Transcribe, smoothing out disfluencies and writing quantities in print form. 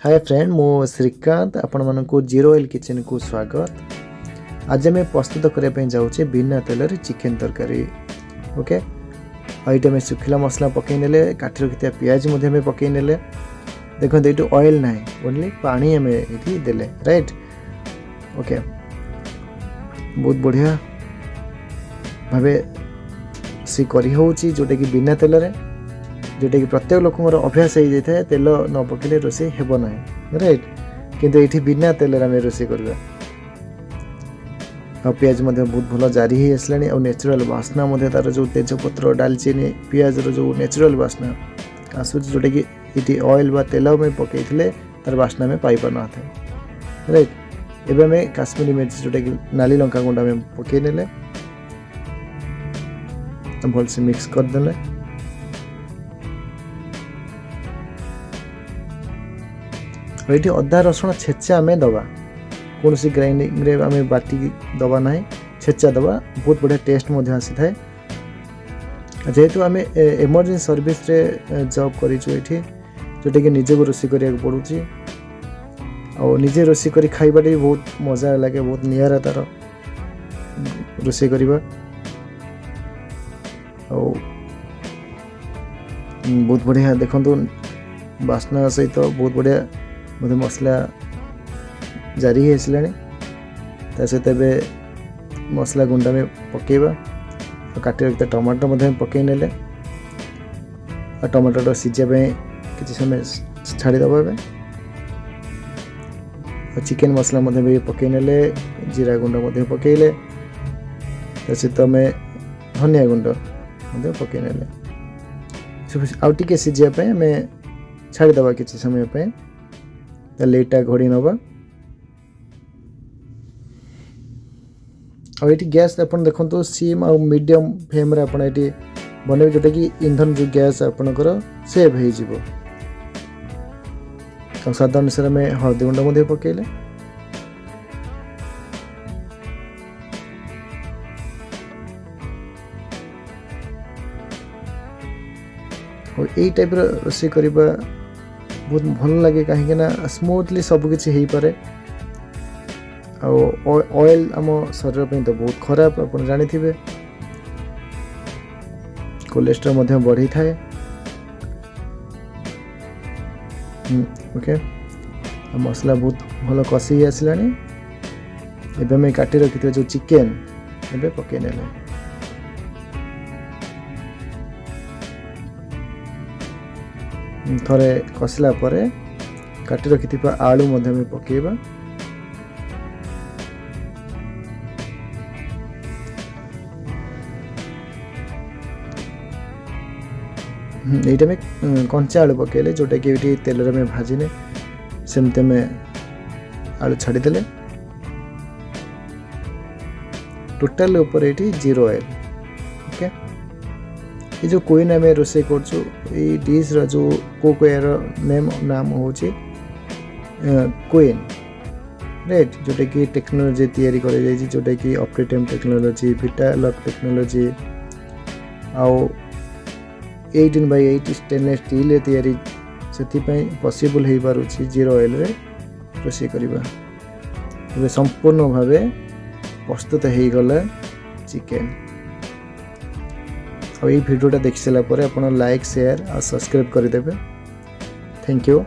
Hi friend मो श्रीकांत आपण मानक जीरो ऑयल किचन को स्वागत। आज आम प्रस्तुत करने जाऊे बिना तेल चिकेन तरकारी। ओके ये आम सुखिला मसला पकई ने काटी रखी पियाज पकई ने देखो ये ऑयल ना ओनली पानी आम ये देले राइट। ओके बहुत बढ़िया भावे सी करी होची जोटा कि बिना तेल रे जोटा कि प्रत्येक लोक अभ्यास हो जाए तेल न पकड़े रोषे हेब ना राइट। किंतु ये बिना तेल आम रोषे करवा पियाज बहुत भल जारी हो आसला और नेचुरल बास्ना तार जो तेजपत्र डालचीनी पियाज जो नेचुरल बास्ना आसूँ जोटा कि ये ऑयल बा तेल में पकई तार बास्ना में पाई पार था राइट। एवं आम काश्मीरी मिर्च जोटा कि नाली लंका गुंडा में पकई ने भलसे मिक्स करदे ये अदा रसुण छेचा आम दबा कौन सी ग्राइंडिंग रे आम बाटी दबा ना छेचा दबा बहुत बढ़िया टेस्ट आसी थाए। जेहेतु आम इमरजेंसी सर्विस रे जॉब करूँ ये जोटा कि निजे को रोषे करा पड़ूँ और निजे रोषे कर खाइबा भी बहुत मजा लगे बहुत निरा तार रोषे करवा बहुत बढ़िया देखो बास्ना सहित बहुत बढ़िया मुझे मसला जारी हो सहित मसला गुंडा में पकेबा काटी रखता टमाटर पकई ने टमाटर सीझापी किसी समय छाड़ीदे चिकेन मसला भी पकई ने जीरा गुंड पकईले सहित आम धनिया गुंड पकई ने आउटे सीझापी आम छाड़ीदे किसी समय लेटा घोड़ी नवा और ये गैस आप देखो सीम और मीडियम फ्लेम आप बनवे जोटा कि इंधन जो गैस आपंकर सेव हो स्वाद अनुसार आम हल्दी गुंड पकईले और यही टाइप रोषे करवा बहुत भल लगे कहीं स्मूथली सबकि हो पारे। ऑयल आम शरीर तो बहुत खराब आप जानी थे कोलेस्ट्रॉल बढ़ी थाए। ओके मसला बहुत भल कषि आसला एवं काटी रखी जो चिकेन एवं पकई ने थरे कषिला काटी रखि आलू पकेबा ये में कंचा आलू पकेले जोटा कि तेल में भाजिने सेमती में आलू छाड़ीदे टोटाल ऊपर ये जीरो ऑयल। ओके ये जो क्वीन आम रोषे कर डिश जो कुकवेयर नाम हूँ क्वीन राइट जोटा कि टेक्नोलोजी तैयारी कर जोटा कि ऑपरेटिव टेक्नोलोजी विटालॉक टेक्नोलोजी आउ 18x8 स्टेनलेस स्टील तैयारी से पॉसिबल हो पारुछि जीरो ऑयल रे रोषे करवा संपूर्ण भाव प्रस्तुत हो गला चिकेन। और ये वीडियोटा देख सारा आप लाइक शेयर और सब्सक्राइब करदे। Thank you.